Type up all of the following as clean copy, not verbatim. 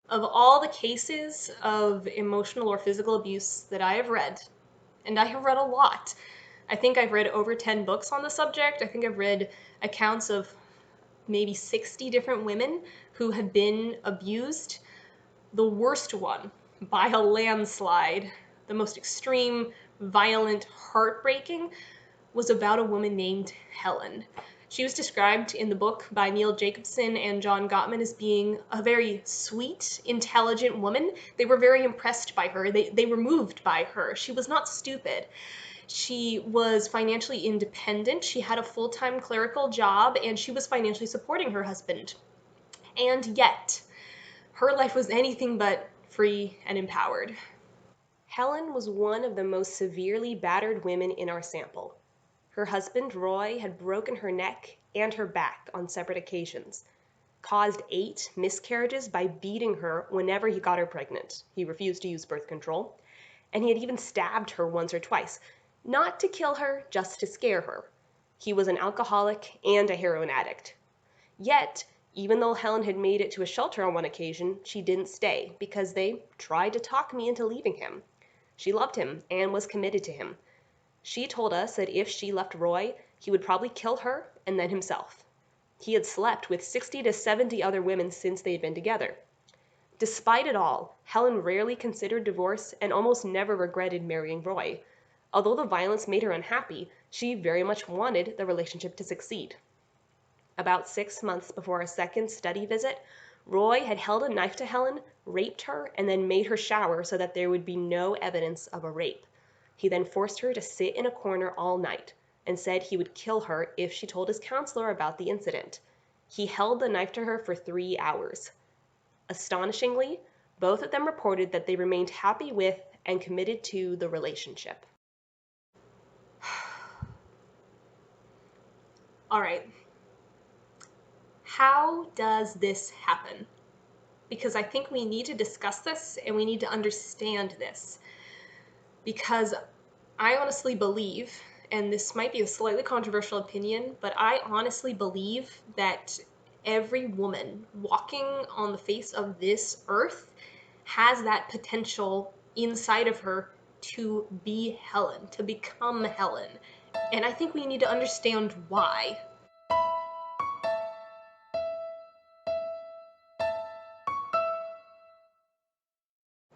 Of all the cases of emotional or physical abuse that I have read, and I have read a lot, I think I've read over 10 books on the subject. I think I've read accounts of maybe 60 different women who have been abused. The worst one, by a landslide, the most extreme, violent, heartbreaking, was about a woman named Helen. She was described in the book by Neil Jacobson and John Gottman as being a very sweet, intelligent woman. They were very impressed by her. They were moved by her. She was not stupid. She was financially independent. She had a full-time clerical job, and she was financially supporting her husband. And yet, her life was anything but free and empowered. Helen was one of the most severely battered women in our sample. Her husband, Roy, had broken her neck and her back on separate occasions, caused 8 miscarriages by beating her whenever he got her pregnant. He refused to use birth control, and he had even stabbed her once or twice, not to kill her, just to scare her. He was an alcoholic and a heroin addict. Yet, even though Helen had made it to a shelter on one occasion, she didn't stay because they tried to talk me into leaving him. She loved him and was committed to him. She told us that if she left Roy, he would probably kill her and then himself. He had slept with 60 to 70 other women since they had been together. Despite it all, Helen rarely considered divorce and almost never regretted marrying Roy. Although the violence made her unhappy, she very much wanted the relationship to succeed. About 6 months before a second study visit, Roy had held a knife to Helen, raped her, and then made her shower so that there would be no evidence of a rape. He then forced her to sit in a corner all night and said he would kill her if she told his counselor about the incident. He held the knife to her for 3 hours. Astonishingly, both of them reported that they remained happy with and committed to the relationship. All right. How does this happen? Because I think we need to discuss this and we need to understand this. Because I honestly believe, and this might be a slightly controversial opinion, but I honestly believe that every woman walking on the face of this earth has that potential inside of her to be Helen, to become Helen. And I think we need to understand why.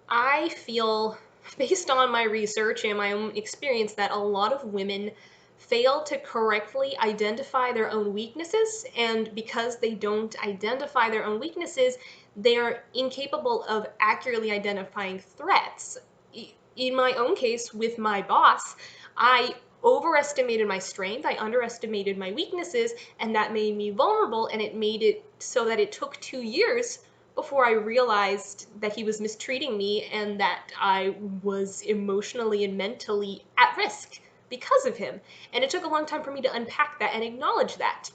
I feel, based on my research and my own experience, that a lot of women fail to correctly identify their own weaknesses, and because they don't identify their own weaknesses, they're incapable of accurately identifying threats. In my own case, with my boss, I overestimated my strength, I underestimated my weaknesses, and that made me vulnerable, and it made it so that it took 2 years before I realized that he was mistreating me and that I was emotionally and mentally at risk because of him. And it took a long time for me to unpack that and acknowledge that.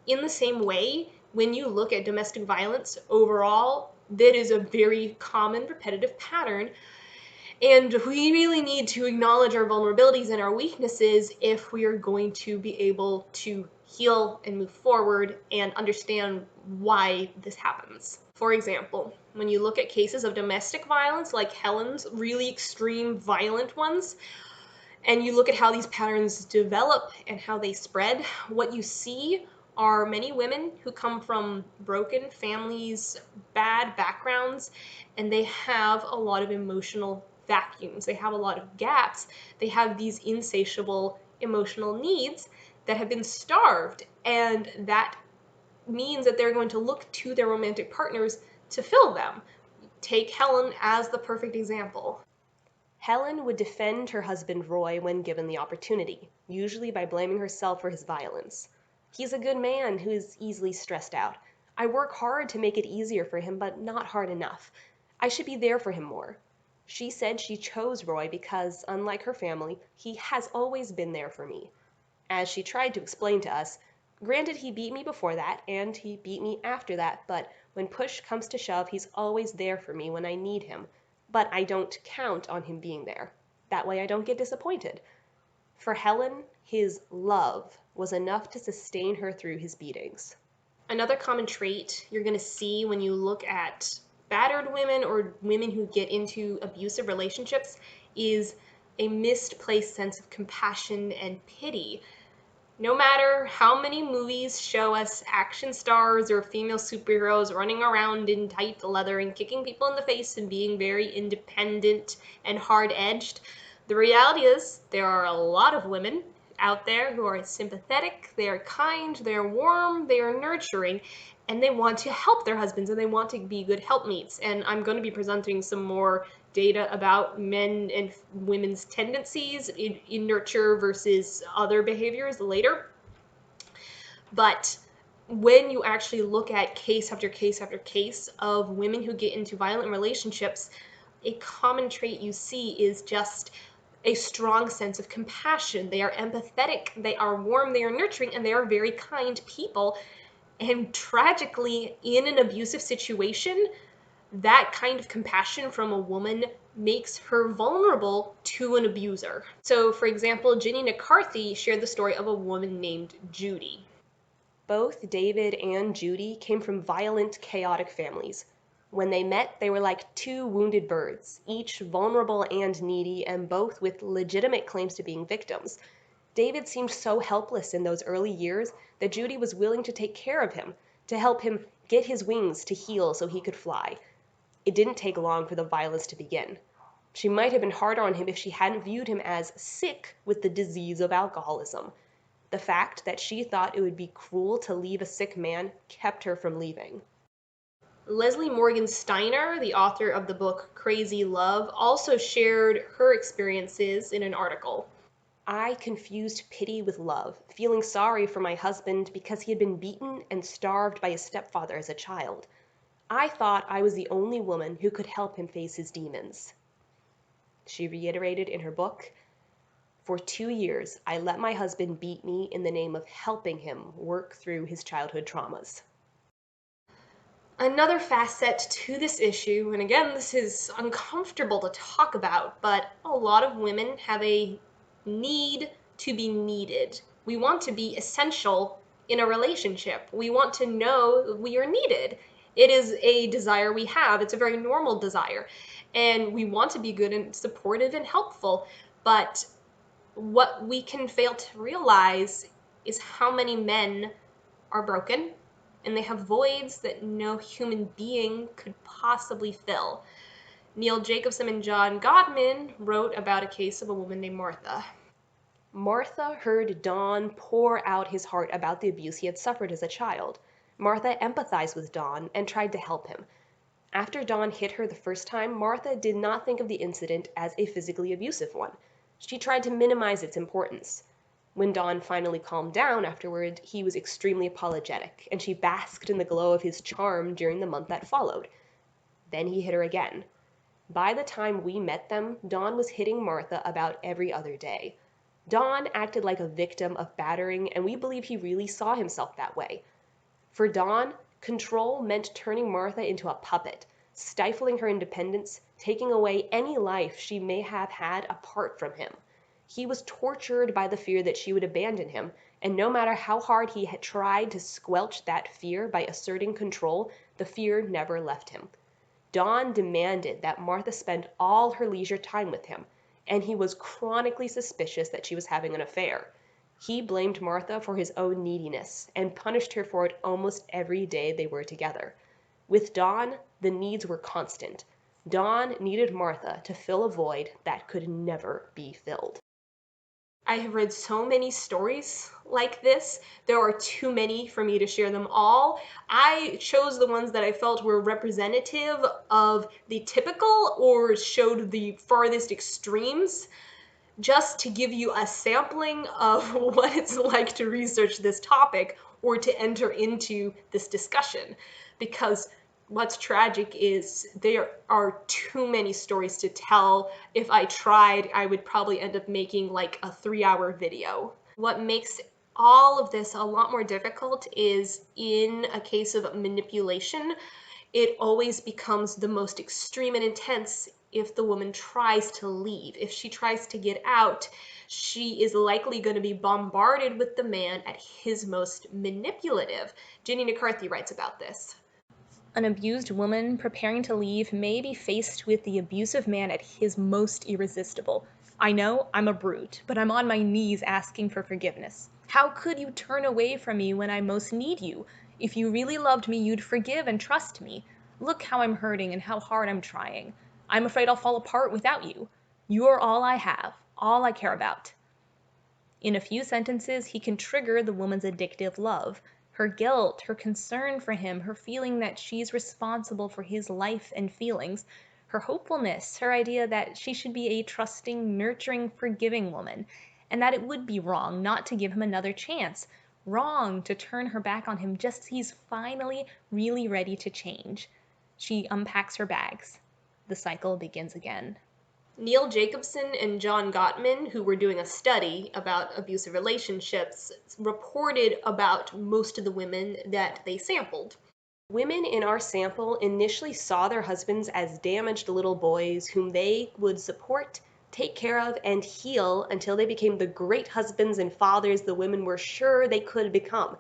In the same way, when you look at domestic violence overall, that is a very common repetitive pattern. And we really need to acknowledge our vulnerabilities and our weaknesses if we are going to be able to heal and move forward and understand why this happens. For example, when you look at cases of domestic violence, like Helen's really extreme violent ones, and you look at how these patterns develop and how they spread, what you see are many women who come from broken families, bad backgrounds, and they have a lot of emotional vacuums. They have a lot of gaps. They have these insatiable emotional needs that have been starved, and that means that they're going to look to their romantic partners to fill them. Take Helen as the perfect example. Helen would defend her husband Roy when given the opportunity, usually by blaming herself for his violence. He's a good man who is easily stressed out. I work hard to make it easier for him, but not hard enough. I should be there for him more. She said she chose Roy because, unlike her family, he has always been there for me. As she tried to explain to us, granted he beat me before that, and he beat me after that, but when push comes to shove, he's always there for me when I need him. But I don't count on him being there. That way I don't get disappointed. For Helen, his love was enough to sustain her through his beatings. Another common trait you're going to see when you look at battered women or women who get into abusive relationships is a misplaced sense of compassion and pity. No matter how many movies show us action stars or female superheroes running around in tight leather and kicking people in the face and being very independent and hard-edged, the reality is there are a lot of women out there who are sympathetic, they are kind, they are warm, they are nurturing, and they want to help their husbands and they want to be good helpmeets. And I'm going to be presenting some more data about men and women's tendencies in nurture versus other behaviors later. But when you actually look at case after case after case of women who get into violent relationships, a common trait you see is just a strong sense of compassion. They are empathetic, they are warm, they are nurturing, and they are very kind people. And tragically, in an abusive situation, that kind of compassion from a woman makes her vulnerable to an abuser. So, for example, Ginny NiCarthy shared the story of a woman named Judy. Both David and Judy came from violent, chaotic families. When they met, they were like two wounded birds, each vulnerable and needy, and both with legitimate claims to being victims. David seemed so helpless in those early years that Judy was willing to take care of him, to help him get his wings to heal so he could fly. It didn't take long for the violence to begin. She might have been harder on him if she hadn't viewed him as sick with the disease of alcoholism. The fact that she thought it would be cruel to leave a sick man kept her from leaving. Leslie Morgan Steiner, the author of the book Crazy Love, also shared her experiences in an article. I confused pity with love, feeling sorry for my husband because he had been beaten and starved by his stepfather as a child. I thought I was the only woman who could help him face his demons. She reiterated in her book, "For 2 years, I let my husband beat me in the name of helping him work through his childhood traumas." Another facet to this issue, and again, this is uncomfortable to talk about, but a lot of women have a need to be needed. We want to be essential in a relationship. We want to know we are needed. It is a desire we have. It's a very normal desire. And we want to be good and supportive and helpful. But what we can fail to realize is how many men are broken and they have voids that no human being could possibly fill. Neil Jacobson and John Gottman wrote about a case of a woman named Martha. Martha heard Don pour out his heart about the abuse he had suffered as a child. Martha empathized with Don and tried to help him. After Don hit her the first time, Martha did not think of the incident as a physically abusive one. She tried to minimize its importance. When Don finally calmed down afterward, he was extremely apologetic, and she basked in the glow of his charm during the month that followed. Then he hit her again. By the time we met them, Don was hitting Martha about every other day. Don acted like a victim of battering, and we believe he really saw himself that way. For Don, control meant turning Martha into a puppet, stifling her independence, taking away any life she may have had apart from him. He was tortured by the fear that she would abandon him, and no matter how hard he had tried to squelch that fear by asserting control, the fear never left him. Don demanded that Martha spend all her leisure time with him, and he was chronically suspicious that she was having an affair. He blamed Martha for his own neediness and punished her for it almost every day they were together. With Don, the needs were constant. Don needed Martha to fill a void that could never be filled. I have read so many stories like this. There are too many for me to share them all. I chose the ones that I felt were representative of the typical or showed the farthest extremes, just to give you a sampling of what it's like to research this topic or to enter into this discussion. Because what's tragic is there are too many stories to tell. If I tried, I would probably end up making like a 3-hour video. What makes all of this a lot more difficult is in a case of manipulation, it always becomes the most extreme and intense if the woman tries to leave. If she tries to get out, she is likely going to be bombarded with the man at his most manipulative. Ginny NiCarthy writes about this. An abused woman preparing to leave may be faced with the abusive man at his most irresistible. I know I'm a brute, but I'm on my knees asking for forgiveness. How could you turn away from me when I most need you? If you really loved me, you'd forgive and trust me. Look how I'm hurting and how hard I'm trying. I'm afraid I'll fall apart without you. You're all I have, all I care about. In a few sentences, he can trigger the woman's addictive love, her guilt, her concern for him, her feeling that she's responsible for his life and feelings, her hopefulness, her idea that she should be a trusting, nurturing, forgiving woman, and that it would be wrong not to give him another chance, wrong to turn her back on him just as he's finally really ready to change. She unpacks her bags. The cycle begins again. Neil Jacobson and John Gottman, who were doing a study about abusive relationships, reported about most of the women that they sampled. Women in our sample initially saw their husbands as damaged little boys whom they would support, take care of, and heal until they became the great husbands and fathers the women were sure they could become.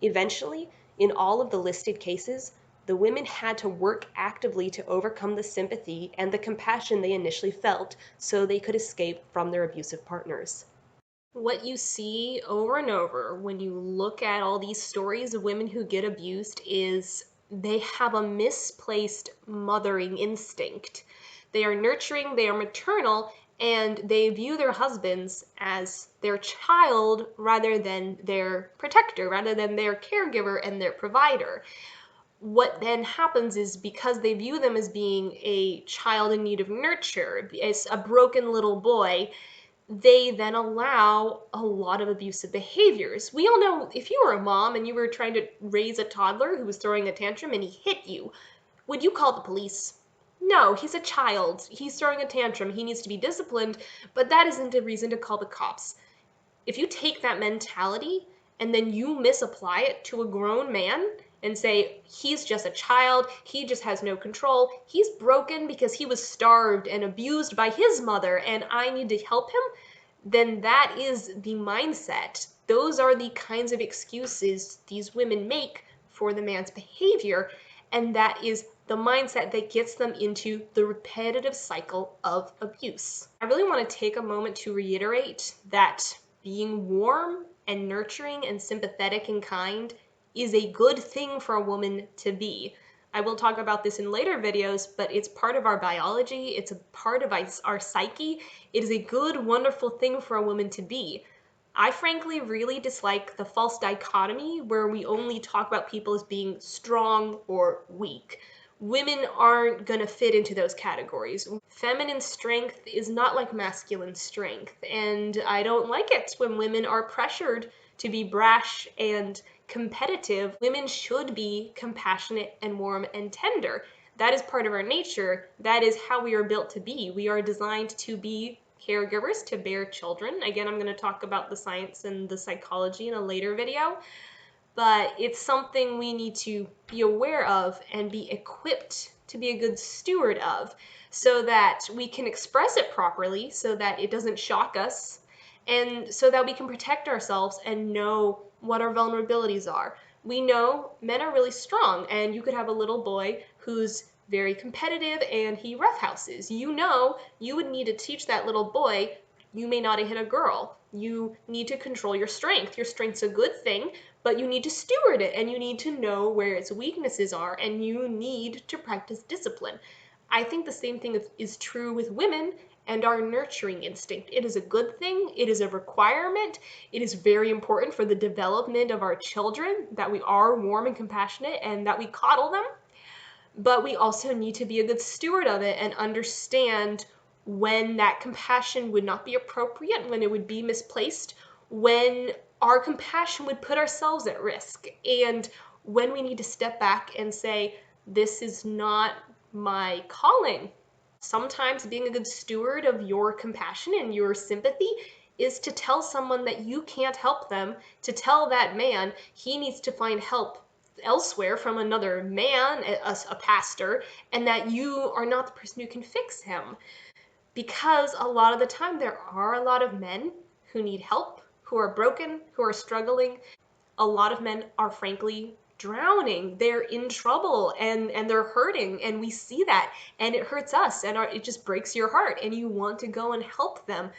Eventually, in all of the listed cases, the women had to work actively to overcome the sympathy and the compassion they initially felt so they could escape from their abusive partners. What you see over and over when you look at all these stories of women who get abused is they have a misplaced mothering instinct. They are nurturing, they are maternal, and they view their husbands as their child rather than their protector, rather than their caregiver and their provider. What then happens is because they view them as being a child in need of nurture, as a broken little boy, they then allow a lot of abusive behaviors. We all know if you were a mom and you were trying to raise a toddler who was throwing a tantrum and he hit you, would you call the police? No, he's a child. He's throwing a tantrum. He needs to be disciplined, but that isn't a reason to call the cops. If you take that mentality and then you misapply it to a grown man and say, he's just a child, he just has no control, he's broken because he was starved and abused by his mother, and I need to help him, then that is the mindset. Those are the kinds of excuses these women make for the man's behavior, and that is the mindset that gets them into the repetitive cycle of abuse. I really want to take a moment to reiterate that being warm and nurturing and sympathetic and kind is a good thing for a woman to be. I will talk about this in later videos, but it's part of our biology, it's a part of our psyche. It is a good, wonderful thing for a woman to be. I frankly really dislike the false dichotomy where we only talk about people as being strong or weak. Women aren't gonna fit into those categories. Feminine strength is not like masculine strength, and I don't like it when women are pressured to be brash and competitive. Women should be compassionate and warm and tender. That is part of our nature. That is how we are built to be. We are designed to be caregivers, to bear children. Again, I'm going to talk about the science and the psychology in a later video, but it's something we need to be aware of and be equipped to be a good steward of so that we can express it properly, so that it doesn't shock us, and so that we can protect ourselves and know what our vulnerabilities are. We know men are really strong, and you could have a little boy who's very competitive and he roughhouses. You know, you would need to teach that little boy, you may not hit a girl. You need to control your strength. Your strength's a good thing, but you need to steward it and you need to know where its weaknesses are and you need to practice discipline. I think the same thing is true with women and our nurturing instinct. It is a good thing, it is a requirement, it is very important for the development of our children that we are warm and compassionate and that we coddle them, but we also need to be a good steward of it and understand when that compassion would not be appropriate, when it would be misplaced, when our compassion would put ourselves at risk, and when we need to step back and say, this is not my calling. Sometimes being a good steward of your compassion and your sympathy is to tell someone that you can't help them, to tell that man he needs to find help elsewhere from another man, a pastor, and that you are not the person who can fix him. Because a lot of the time there are a lot of men who need help, who are broken, who are struggling. A lot of men are frankly drowning, they're in trouble, and they're hurting, and we see that, and it hurts us, and it just breaks your heart, and you want to go and help them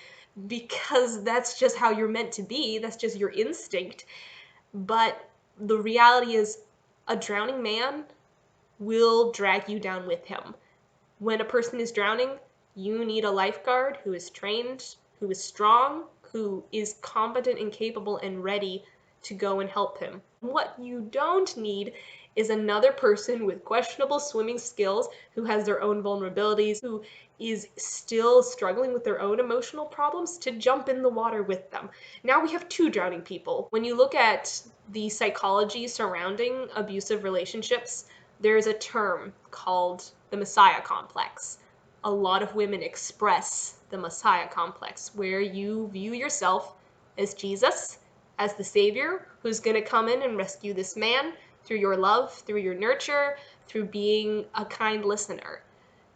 because that's just how you're meant to be, that's just your instinct. But the reality is, a drowning man will drag you down with him. When a person is drowning, you need a lifeguard who is trained, who is strong, who is competent and capable and ready to go and help him. What you don't need is another person with questionable swimming skills who has their own vulnerabilities, who is still struggling with their own emotional problems, to jump in the water with them. Now we have two drowning people. When you look at the psychology surrounding abusive relationships, there's a term called the Messiah complex. A lot of women express the Messiah complex, where you view yourself as Jesus, as the Savior who's going to come in and rescue this man through your love, through your nurture, through being a kind listener.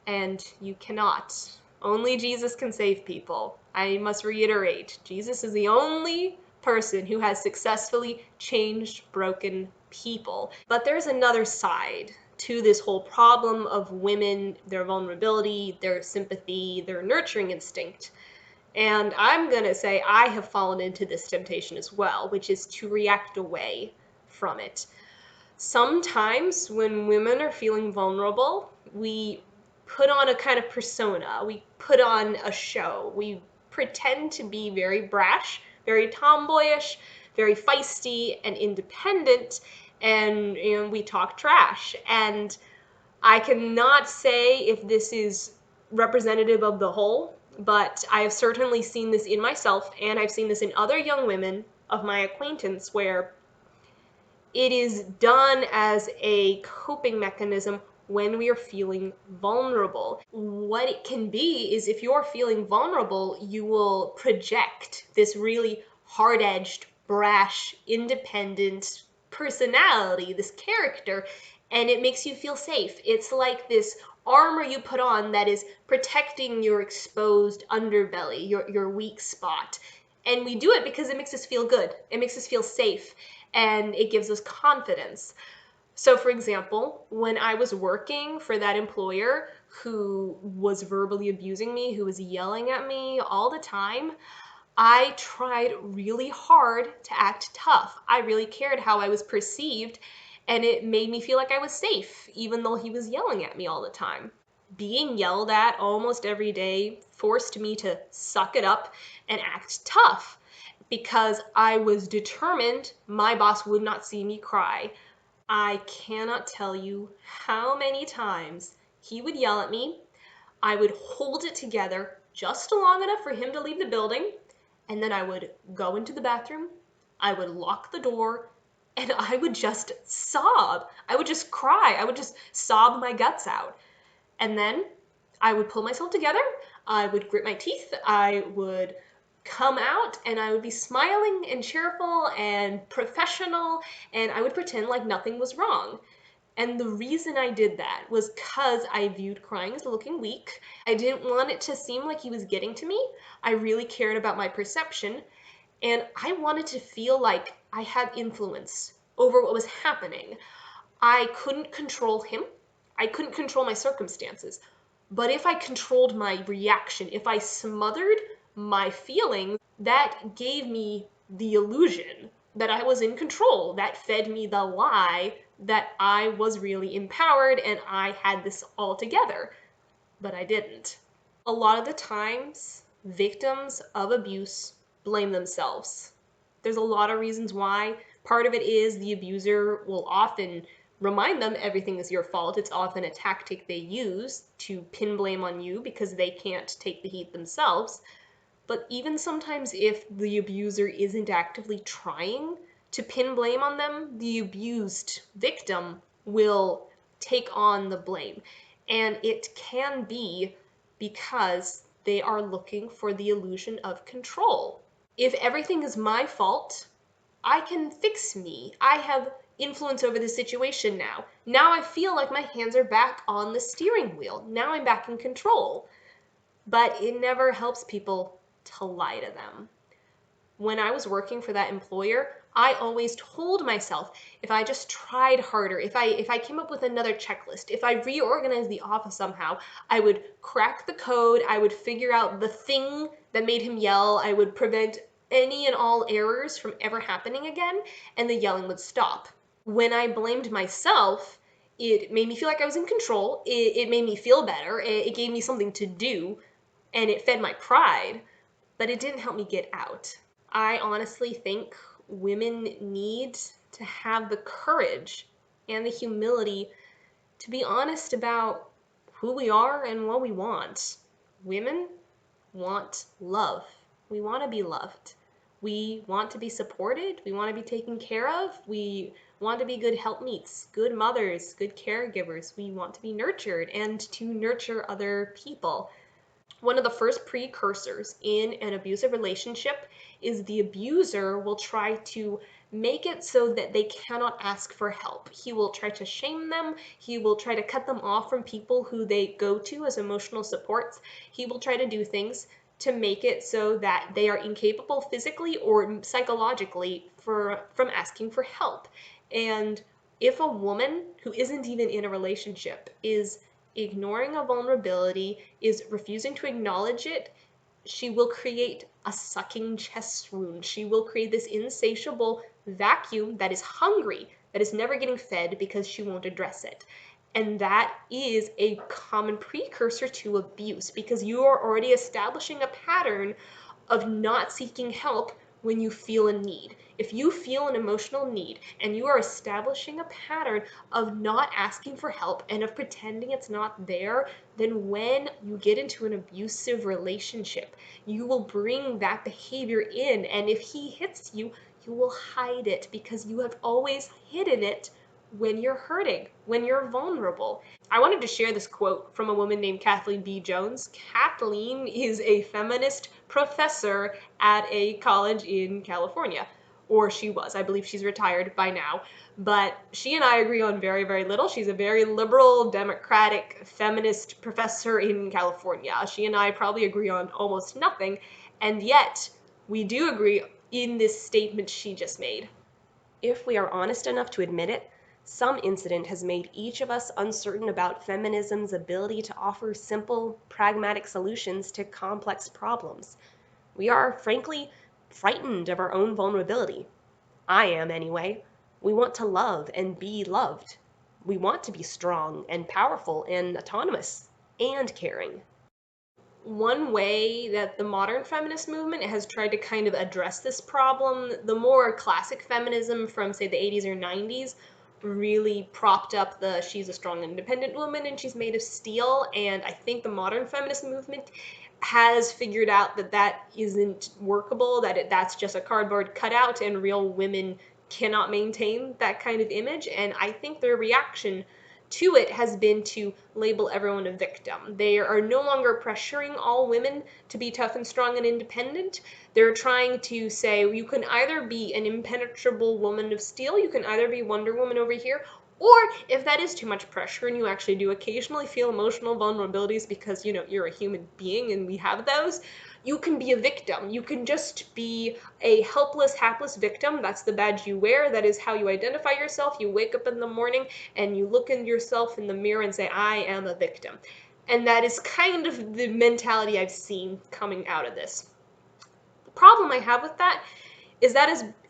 And you cannot. Only Jesus can save people. I must reiterate, Jesus is the only person who has successfully changed broken people. But there's another side to this whole problem of women, their vulnerability, their sympathy, their nurturing instinct. And I'm going to say I have fallen into this temptation as well, which is to react away from it. Sometimes when women are feeling vulnerable, we put on a kind of persona, we put on a show, we pretend to be very brash, very tomboyish, very feisty and independent, and we talk trash. And I cannot say if this is representative of the whole, but I have certainly seen this in myself, and I've seen this in other young women of my acquaintance, where it is done as a coping mechanism when we are feeling vulnerable. What it can be is, if you're feeling vulnerable, you will project this really hard-edged, brash, independent personality, this character, and it makes you feel safe. It's like this armor you put on that is protecting your exposed underbelly, your weak spot. And we do it because it makes us feel good. It makes us feel safe, and it gives us confidence. So, for example, when I was working for that employer who was verbally abusing me, who was yelling at me all the time, I tried really hard to act tough. I really cared how I was perceived, and it made me feel like I was safe, even though he was yelling at me all the time. Being yelled at almost every day forced me to suck it up and act tough, because I was determined my boss would not see me cry. I cannot tell you how many times he would yell at me. I would hold it together just long enough for him to leave the building, and then I would go into the bathroom, I would lock the door, and I would just sob. I would just cry. I would just sob my guts out. And then I would pull myself together, I would grit my teeth, I would come out, and I would be smiling and cheerful and professional, and I would pretend like nothing was wrong. And the reason I did that was because I viewed crying as looking weak. I didn't want it to seem like he was getting to me. I really cared about my perception, and I wanted to feel like I had influence over what was happening. I couldn't control him. I couldn't control my circumstances. But if I controlled my reaction, if I smothered my feelings, that gave me the illusion that I was in control. That fed me the lie that I was really empowered and I had this all together. But I didn't. A lot of the times, victims of abuse blame themselves. There's a lot of reasons why. Part of it is the abuser will often remind them everything is your fault. It's often a tactic they use to pin blame on you because they can't take the heat themselves. But even sometimes, if the abuser isn't actively trying to pin blame on them, the abused victim will take on the blame. And it can be because they are looking for the illusion of control. If everything is my fault, I can fix me. I have influence over the situation now. Now I feel like my hands are back on the steering wheel. Now I'm back in control. But it never helps people to lie to them. When I was working for that employer, I always told myself if I just tried harder, if I came up with another checklist, if I reorganized the office somehow, I would crack the code, I would figure out the thing that made him yell, I would prevent any and all errors from ever happening again, and the yelling would stop. When I blamed myself, it made me feel like I was in control. It made me feel better. It gave me something to do, and it fed my pride, but it didn't help me get out. I honestly think women need to have the courage and the humility to be honest about who we are and what we want. Women want love. We want to be loved. We want to be supported. We want to be taken care of. We want to be good helpmeets, good mothers, good caregivers. We want to be nurtured and to nurture other people. One of the first precursors in an abusive relationship is the abuser will try to make it so that they cannot ask for help. He will try to shame them. He will try to cut them off from people who they go to as emotional supports. He will try to do things to make it so that they are incapable physically or psychologically from asking for help. And if a woman who isn't even in a relationship is ignoring a vulnerability, is refusing to acknowledge it, she will create a sucking chest wound. She will create this insatiable vacuum that is hungry, that is never getting fed because she won't address it. And that is a common precursor to abuse because you are already establishing a pattern of not seeking help when you feel a need. If you feel an emotional need and you are establishing a pattern of not asking for help and of pretending it's not there, then when you get into an abusive relationship, you will bring that behavior in. And if he hits you, you will hide it because you have always hidden it when you're hurting, when you're vulnerable. I wanted to share this quote from a woman named Kathleen B. Jones. Kathleen is a feminist professor at a college in California, or she was. I believe she's retired by now. But she and I agree on very, very little. She's a very liberal, democratic, feminist professor in California. She and I probably agree on almost nothing, and yet we do agree in this statement she just made. If we are honest enough to admit it, some incident has made each of us uncertain about feminism's ability to offer simple, pragmatic solutions to complex problems. We are, frankly, frightened of our own vulnerability. I am, anyway. We want to love and be loved. We want to be strong and powerful and autonomous and caring. One way that the modern feminist movement has tried to kind of address this problem, the more classic feminism from, say, the 80s or 90s really propped up the she's a strong independent woman and she's made of steel, and I think the modern feminist movement has figured out that that isn't workable, that's just a cardboard cutout and real women cannot maintain that kind of image. And I think their reaction to it has been to label everyone a victim. They are no longer pressuring all women to be tough and strong and independent. They're trying to say you can either be an impenetrable woman of steel, you can either be Wonder Woman over here, or if that is too much pressure and you actually do occasionally feel emotional vulnerabilities because, you're a human being and we have those, you can be a victim. You can just be a helpless, hapless victim. That's the badge you wear. That is how you identify yourself. You wake up in the morning and you look at yourself in the mirror and say, I am a victim. And that is kind of the mentality I've seen coming out of this. The problem I have with that is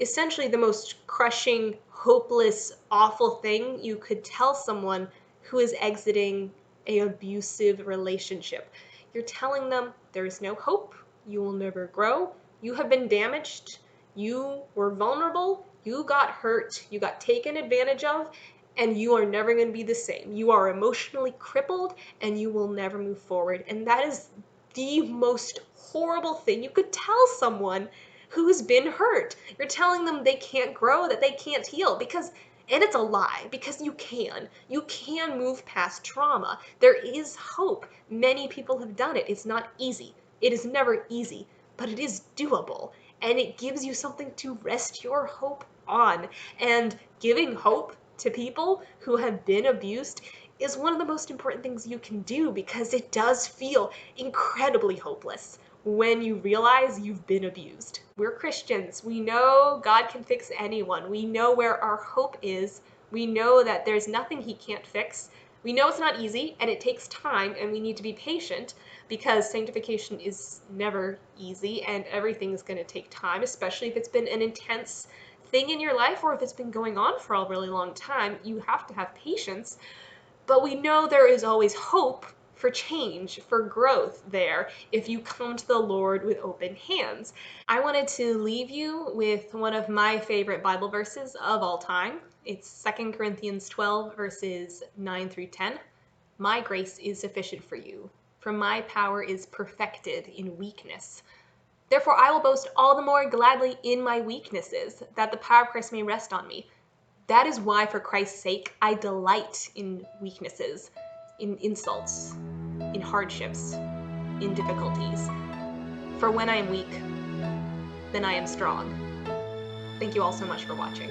essentially the most crushing, hopeless, awful thing you could tell someone who is exiting an abusive relationship. You're telling them there is no hope, you will never grow, you have been damaged, you were vulnerable, you got hurt, you got taken advantage of, and you are never going to be the same. You are emotionally crippled and you will never move forward. And that is the most horrible thing you could tell someone who's been hurt. You're telling them they can't grow, that they can't heal, and it's a lie, because you can. You can move past trauma. There is hope. Many people have done it. It's not easy. It is never easy, but it is doable. And it gives you something to rest your hope on. And giving hope to people who have been abused is one of the most important things you can do because it does feel incredibly hopeless. when you realize you've been abused. We're Christians. We know God can fix anyone. We know where our hope is. We know that there's nothing he can't fix. We know it's not easy and it takes time, and we need to be patient because sanctification is never easy and everything is going to take time, especially if it's been an intense thing in your life or if it's been going on for a really long time. You have to have patience. But we know there is always hope for change, for growth there, if you come to the Lord with open hands. I wanted to leave you with one of my favorite Bible verses of all time. It's 2 Corinthians 12, verses 9 through 10. My grace is sufficient for you, for my power is perfected in weakness. Therefore I will boast all the more gladly in my weaknesses, that the power of Christ may rest on me. That is why, for Christ's sake, I delight in weaknesses, in insults, in hardships, in difficulties. For when I am weak, then I am strong. Thank you all so much for watching.